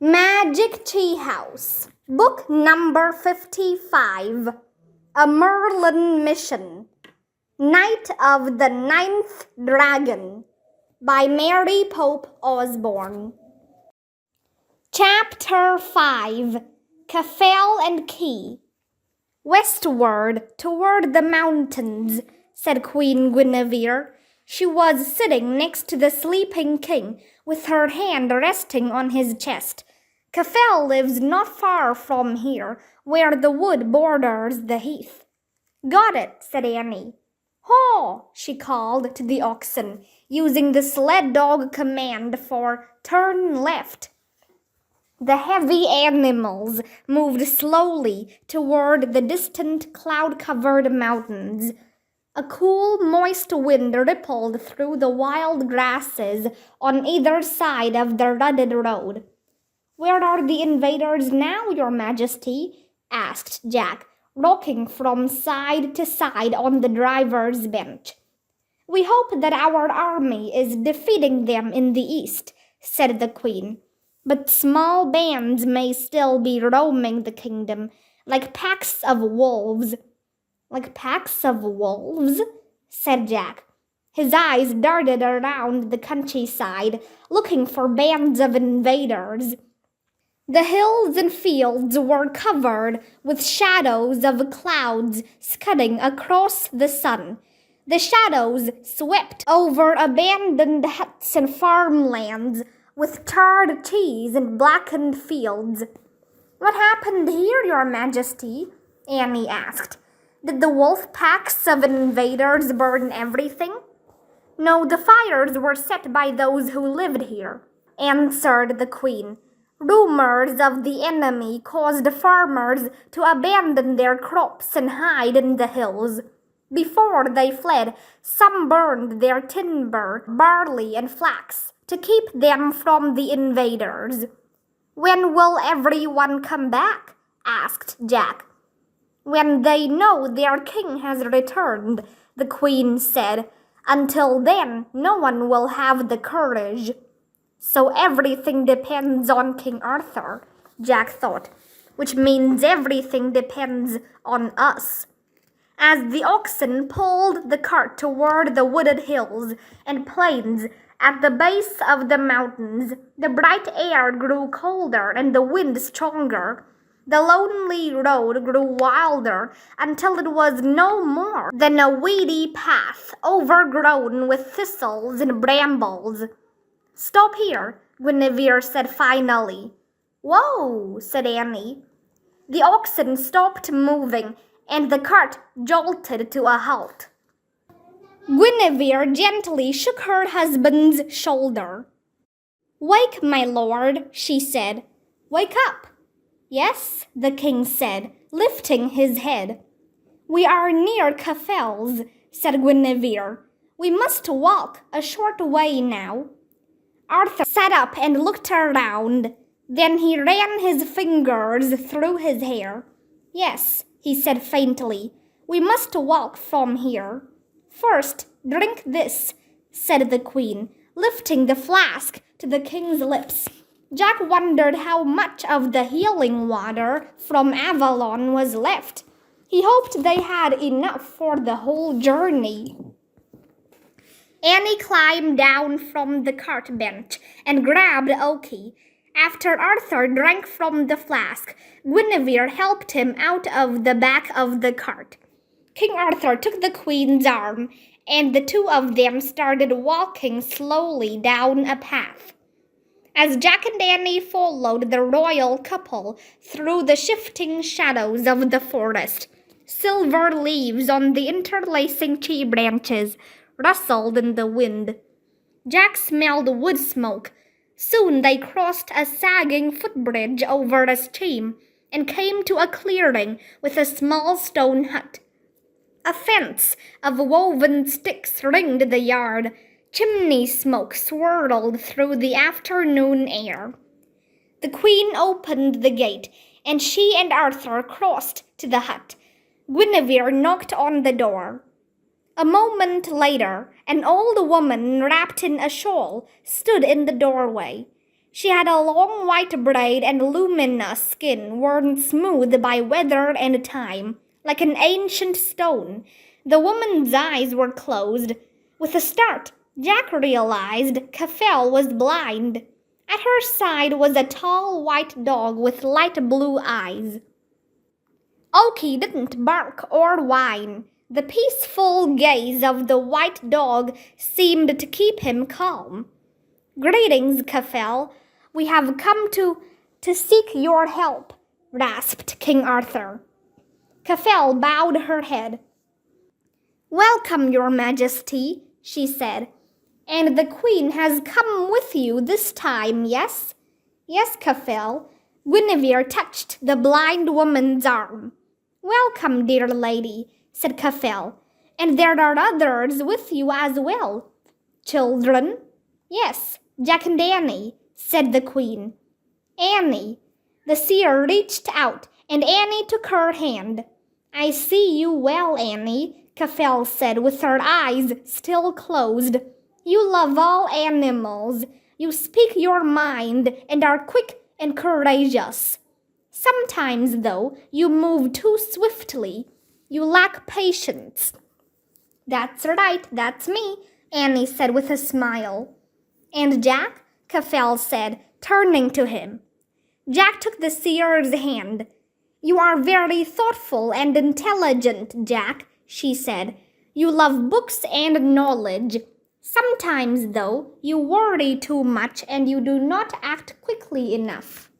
Magic Tea House, Book number 55, A Merlin Mission, Night of the Ninth Dragon, by Mary Pope Osborne. Chapter 5, Kaphel and Key. Westward, toward the mountains, said Queen Guinevere. She was sitting next to the sleeping king, with her hand resting on his chest. Kaphel lives not far from here, where the wood borders the heath. Got it, said Annie. Haw, she called to the oxen, using the sled dog command for turn left. The heavy animals moved slowly toward the distant cloud-covered mountains. A cool, moist wind rippled through the wild grasses on either side of the rutted road. Where are the invaders now, Your Majesty? Asked Jack, rocking from side to side on the driver's bench. We hope that our army is defeating them in the east, said the Queen. But small bands may still be roaming the kingdom, like packs of wolves. Like packs of wolves? Said Jack. His eyes darted around the countryside, looking for bands of invaders. The hills and fields were covered with shadows of clouds scudding across the sun. The shadows swept over abandoned huts and farmlands, with charred trees and blackened fields. What happened here, Your Majesty? Annie asked. Did the wolf packs of invaders burn everything? No, the fires were set by those who lived here, answered the Queen. Rumors of the enemy caused farmers to abandon their crops and hide in the hills. Before they fled, some burned their timber, barley, and flax to keep them from the invaders. When will everyone come back? Asked Jack. When they know their king has returned, the Queen said. Until then, no one will have the courage. So everything depends on King Arthur, Jack thought, which means everything depends on us. As the oxen pulled the cart toward the wooded hills and plains at the base of the mountains, the bright air grew colder and the wind stronger. The lonely road grew wilder until it was no more than a weedy path overgrown with thistles and brambles. Stop here, Guinevere said finally. Whoa, said Annie. The oxen stopped moving and the cart jolted to a halt. Guinevere gently shook her husband's shoulder. Wake, my lord, she said. Wake up. Yes, the king said, lifting his head. We are near Kaphel's, said Guinevere. We must walk a short way now. Arthur sat up and looked around. Then he ran his fingers through his hair. Yes, he said faintly, we must walk from here. First, drink this, said the Queen, lifting the flask to the king's lips. Jack wondered how much of the healing water from Avalon was left. He hoped they had enough for the whole journey. Annie climbed down from the cart bench and grabbed Oki. After Arthur drank from the flask, Guinevere helped him out of the back of the cart. King Arthur took the Queen's arm, and the two of them started walking slowly down a path. As Jack and Annie followed the royal couple through the shifting shadows of the forest, silver leaves on the interlacing tree branches rustled in the wind. Jack smelled wood smoke. Soon they crossed a sagging footbridge over a stream and came to a clearing with a small stone hut. A fence of woven sticks ringed the yard. Chimney smoke swirled through the afternoon air. The Queen opened the gate, and she and Arthur crossed to the hut. Guinevere knocked on the door. A moment later, an old woman wrapped in a shawl stood in the doorway. She had a long white braid and luminous skin worn smooth by weather and time, like an ancient stone. The woman's eyes were closed. With a start, Jack realized Kaphel was blind. At her side was a tall white dog with light blue eyes. Oki didn't bark or whine. The peaceful gaze of the white dog seemed to keep him calm. "Greetings, Kaphel. We have come to seek your help," rasped King Arthur. Kaphel bowed her head. "Welcome, your majesty," she said. "And the queen has come with you this time, yes?" "Yes, Kaphel." Guinevere touched the blind woman's arm. "Welcome, dear lady," said Kaphel. "And there are others with you as well." "Children?" "Yes, Jack and Annie," said the queen. "Annie." The seer reached out, and Annie took her hand. "I see you well, Annie," Kaphel said with her eyes still closed. "You love all animals. You speak your mind and are quick and courageous. Sometimes, though, you move too swiftly. You lack patience." "That's right, that's me," Annie said with a smile. "And Jack?" Kaphel said, turning to him. Jack took the seer's hand. "You are very thoughtful and intelligent, Jack," she said. "You love books and knowledge. Sometimes, though, you worry too much and you do not act quickly enough."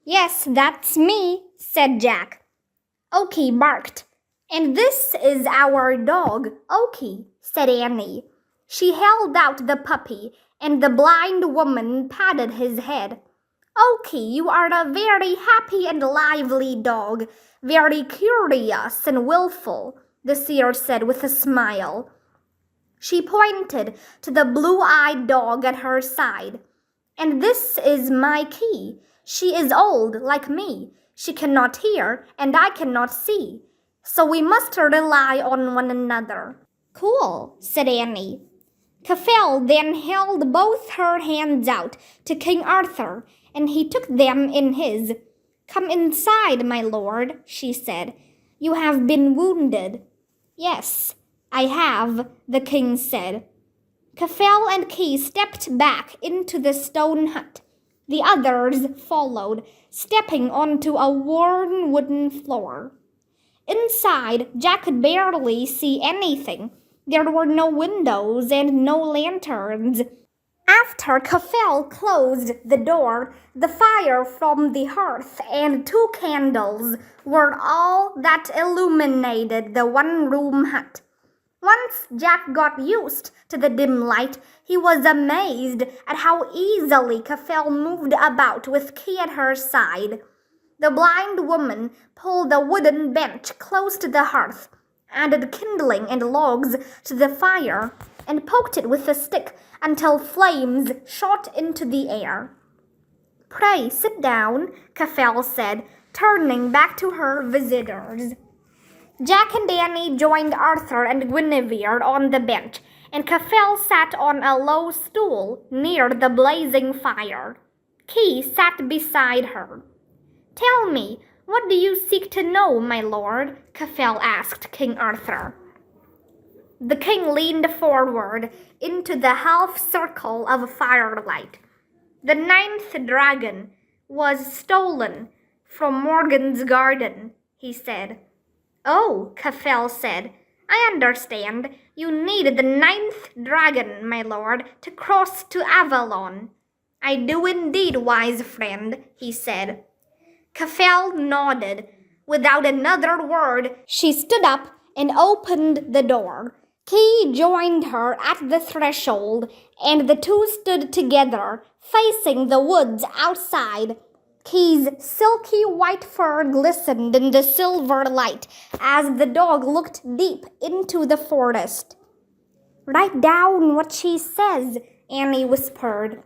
"Yes, that's me," said Jack. Oki barked. "And this is our dog, Oki," said Annie. She held out the puppy, and the blind woman patted his head. "Oki, you are a very happy and lively dog, very curious and willful," the seer said with a smile. She pointed to the blue-eyed dog at her side. "And this is my Key. She is old, like me. She cannot hear, and I cannot see. So we must rely on one another." "Cool," said Annie. Kaphel then held both her hands out to King Arthur, and he took them in his. "Come inside, my lord," she said. "You have been wounded." "Yes, I have," the king said. Kaphel and Key stepped back into the stone hut. The others followed, stepping onto a worn wooden floor. Inside, Jack could barely see anything. There were no windows and no lanterns. After Kaphel closed the door, the fire from the hearth and 2 candles were all that illuminated the one-room hut. Once Jack got used to the dim light, he was amazed at how easily Kaphel moved about with Key at her side. The blind woman pulled a wooden bench close to the hearth, added kindling and logs to the fire, and poked it with a stick until flames shot into the air. "Pray sit down," Kaphel said, turning back to her visitors. Jack and Annie joined Arthur and Guinevere on the bench, and Kaphel sat on a low stool near the blazing fire. Key sat beside her. "Tell me, what do you seek to know, my lord?" Kaphel asked King Arthur. The king leaned forward into the half-circle of firelight. "The 9th dragon was stolen from Morgan's garden," he said. "Oh," Kaphel said, "I understand. You need the 9th dragon, my lord, to cross to Avalon." "I do indeed, wise friend," he said. Kaphel nodded. Without another word, she stood up and opened the door. Key joined her at the threshold, and the two stood together, facing the woods outside. Key's silky white fur glistened in the silver light as the dog looked deep into the forest. "Write down what she says," Annie whispered.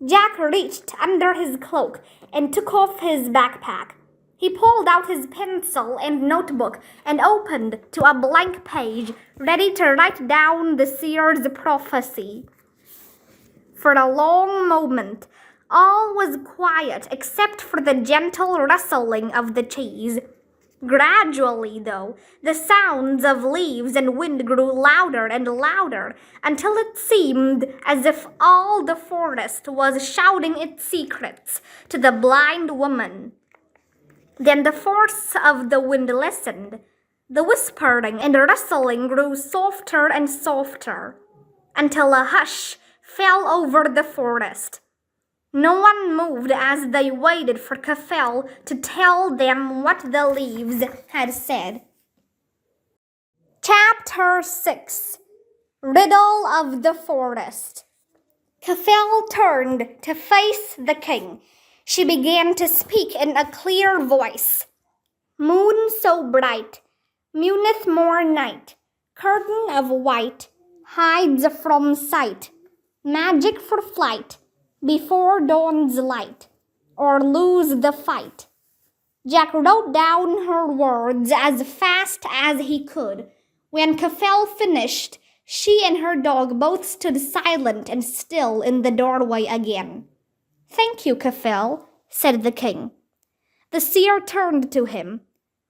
Jack reached under his cloak and took off his backpack. He pulled out his pencil and notebook and opened to a blank page, ready to write down the seer's prophecy. For a long moment, All was quiet except for the gentle rustling of the cheese. Gradually, though, the sounds of leaves and wind grew louder and louder until it seemed as if all the forest was shouting its secrets to the blind woman. Then the force of the wind lessened. The whispering and rustling grew softer and softer until a hush fell over the forest. No one moved as they waited for Kaphel to tell them what the leaves had said. Chapter 6 Riddle of the Forest. Kaphel turned to face the king. She began to speak in a clear voice. Moon so bright, mooneth more night, curtain of white, hides from sight, magic for flight, before dawn's light, or lose the fight. Jack wrote down her words as fast as he could. When Kaphel finished, she and her dog both stood silent and still in the doorway again. Thank you, Kaphel, said the king. The seer turned to him.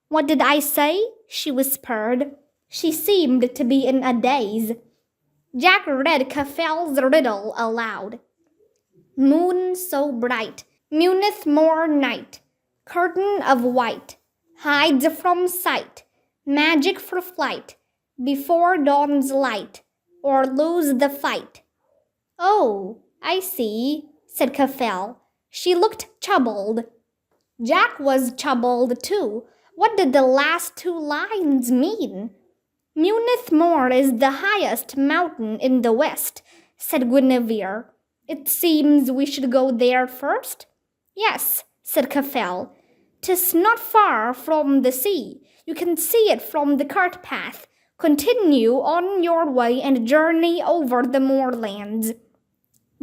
What did I say? She whispered. She seemed to be in a daze. Jack read Kaphel's riddle aloud. Moon so bright, mooneth more night, curtain of white, hides from sight, magic for flight, before dawn's light, or lose the fight. Oh, I see, said Kaphel. She looked troubled. Jack was troubled too. What did the last two lines mean? Mooneth Moor is the highest mountain in the west, said Guinevere. It seems we should go there first? Yes, said Kaphel. 'Tis not far from the sea. You can see it from the cart path. Continue on your way and journey over the moorlands.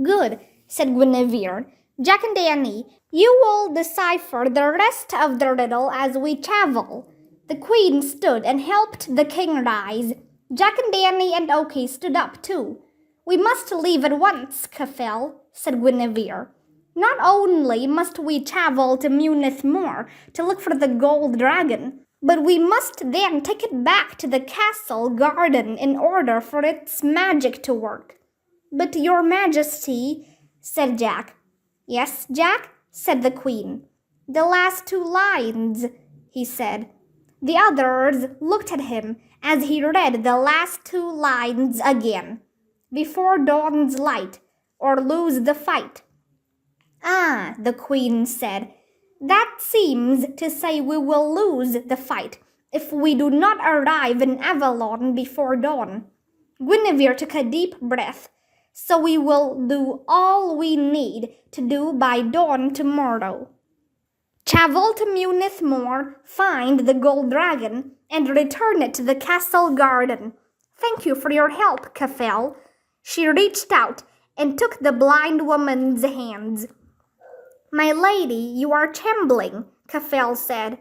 Good, said Guinevere. Jack and Danny, you will decipher the rest of the riddle as we travel. The queen stood and helped the king rise. Jack and Danny and Oki stood up too. We must leave at once, Kaphel, said Guinevere. Not only must we travel to Munith Moor to look for the gold dragon, but we must then take it back to the castle garden in order for its magic to work. But your majesty, said Jack. Yes, Jack, said the queen. The last two lines, he said. The others looked at him as he read the last two lines again. Before dawn's light, or lose the fight. Ah, the queen said, that seems to say we will lose the fight if we do not arrive in Avalon before dawn. Guinevere took a deep breath. So we will do all we need to do by dawn tomorrow. Travel to Munith Moor, find the gold dragon, and return it to the castle garden. Thank you for your help, Kaphel. She reached out and took the blind woman's hands. My lady, you are trembling, Kaphel said.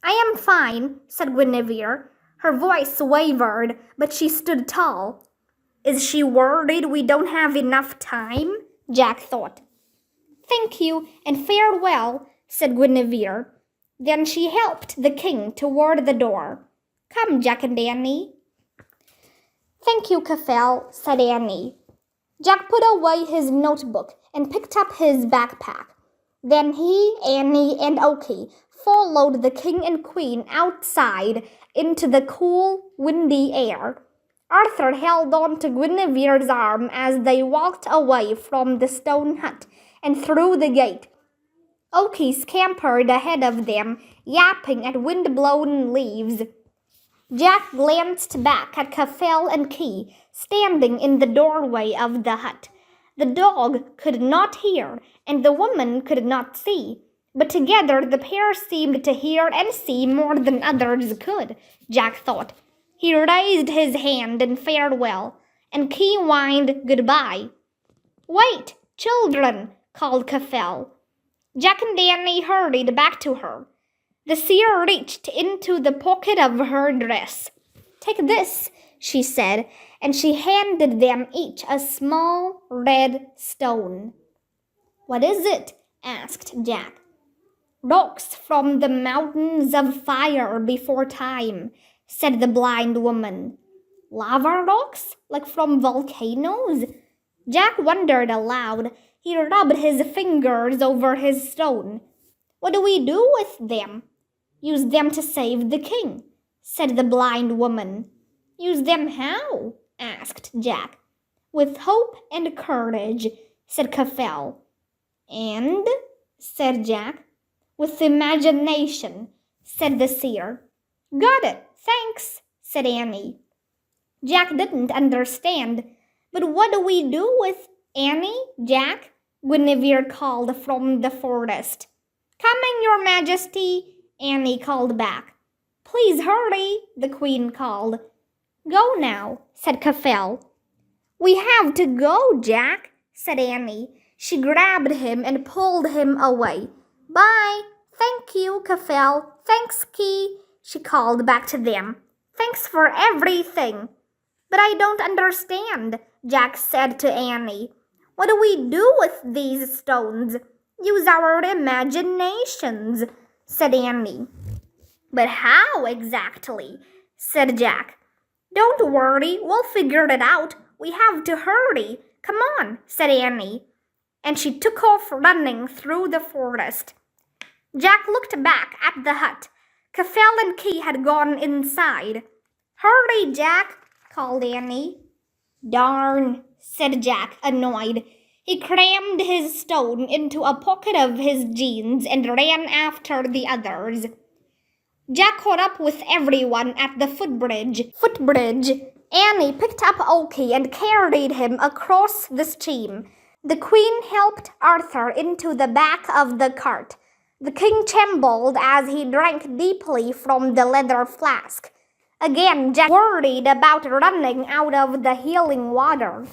I am fine, said Guinevere. Her voice wavered, but she stood tall. Is she worried we don't have enough time? Jack thought. Thank you and farewell, said Guinevere. Then she helped the king toward the door. Come, Jack and Danny. Thank you, Kaphel, said Annie. Jack put away his notebook and picked up his backpack. Then he, Annie, and Oki followed the king and queen outside into the cool, windy air. Arthur held on to Guinevere's arm as they walked away from the stone hut and through the gate. Oki scampered ahead of them, yapping at wind-blown leaves. Jack glanced back at Kaphel and Key, standing in the doorway of the hut. The dog could not hear, and the woman could not see. But together the pair seemed to hear and see more than others could, Jack thought. He raised his hand in farewell, and Key whined goodbye. Wait, children, called Kaphel. Jack and Danny hurried back to her. The seer reached into the pocket of her dress. Take this, she said, and she handed them each a small red stone. What is it? Asked Jack. Rocks from the mountains of fire before time, said the blind woman. Lava rocks? Like from volcanoes? Jack wondered aloud. He rubbed his fingers over his stone. What do we do with them? Use them to save the king, said the blind woman. Use them how? Asked Jack. With hope and courage, said Kaphel. And? Said Jack. With imagination, said the seer. Got it, thanks, said Annie. Jack didn't understand. But what do we do with Annie, Jack? Guinevere called from the forest. Coming, your majesty, Annie called back. Please hurry, the queen called. Go now, said Kaphel. We have to go, Jack, said Annie. She grabbed him and pulled him away. Bye. Thank you, Kaphel. Thanks, Key, she called back to them. Thanks for everything. But I don't understand, Jack said to Annie. What do we do with these stones? Use our imaginations, said Annie. But how exactly? Said Jack. Don't worry, we'll figure it out. We have to hurry. Come on, said Annie. And she took off running through the forest. Jack looked back at the hut. Kaphel and Key had gone inside. Hurry, Jack, called Annie. Darn, said Jack, annoyed. He crammed his stone into a pocket of his jeans and ran after the others. Jack caught up with everyone at the footbridge. Annie picked up Oki and carried him across the stream. The queen helped Arthur into the back of the cart. The king trembled as he drank deeply from the leather flask. Again, Jack worried about running out of the healing water.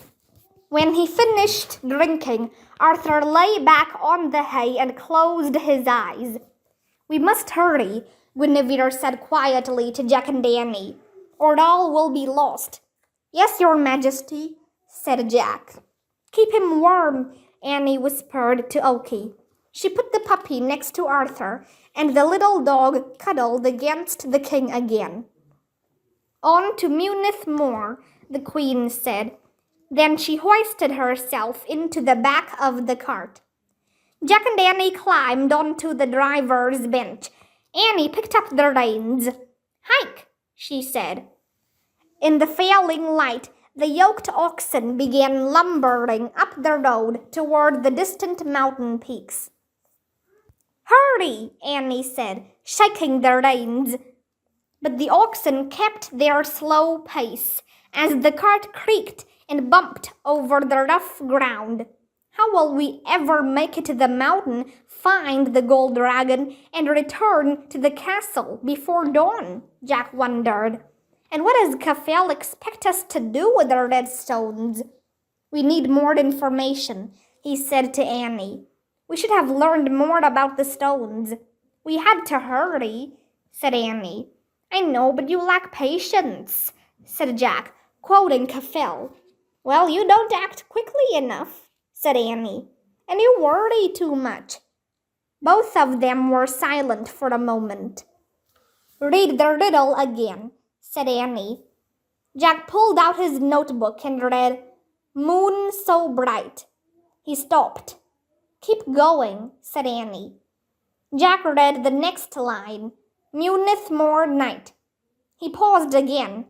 When he finished drinking, Arthur lay back on the hay and closed his eyes. We must hurry, Guinevere said quietly to Jack and Annie, or all will be lost. Yes, your majesty, said Jack. Keep him warm, Annie whispered to Oki. She put the puppy next to Arthur, and the little dog cuddled against the king again. On to Munith Moor, the queen said. Then she hoisted herself into the back of the cart. Jack and Annie climbed onto the driver's bench. Annie picked up the reins. Hike, she said. In the failing light, the yoked oxen began lumbering up the road toward the distant mountain peaks. Hurry, Annie said, shaking the reins. But the oxen kept their slow pace as the cart creaked and bumped over the rough ground. How will we ever make it to the mountain, find the gold dragon, and return to the castle before dawn? Jack wondered. And what does Kaphel expect us to do with the red stones? We need more information, he said to Annie. We should have learned more about the stones. We had to hurry, said Annie. I know, but you lack patience, said Jack, quoting Kaphel. Well, you don't act quickly enough, said Annie, and you worry too much. Both of them were silent for a moment. Read the riddle again, said Annie. Jack pulled out his notebook and read, Moon so bright. He stopped. Keep going, said Annie. Jack read the next line, Munith Moor night. He paused again.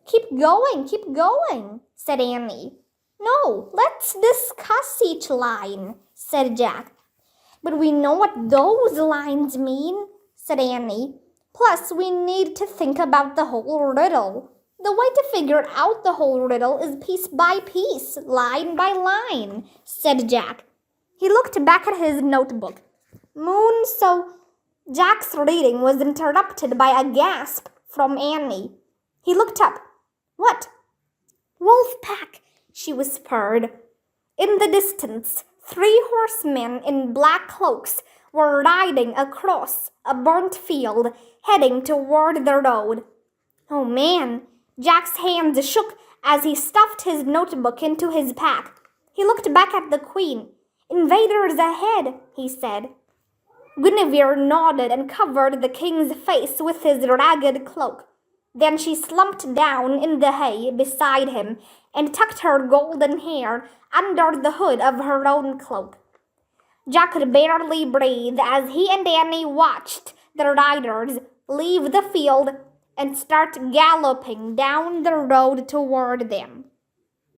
Keep going, said Annie. No, let's discuss each line, said Jack. But we know what those lines mean, said Annie. Plus, we need to think about the whole riddle. The way to figure out the whole riddle is piece by piece, line by line, said Jack. He looked back at his notebook. Moon so... Jack's reading was interrupted by a gasp from Annie. He looked up. What? Wolf pack, she whispered. In the distance, 3 horsemen in black cloaks were riding across a burnt field, heading toward the road. Oh man, Jack's hands shook as he stuffed his notebook into his pack. He looked back at the queen. "Invaders ahead," he said. Guinevere nodded and covered the king's face with his ragged cloak. Then she slumped down in the hay beside him and tucked her golden hair under the hood of her own cloak. Jack could barely breathe as he and Annie watched the riders leave the field and start galloping down the road toward them.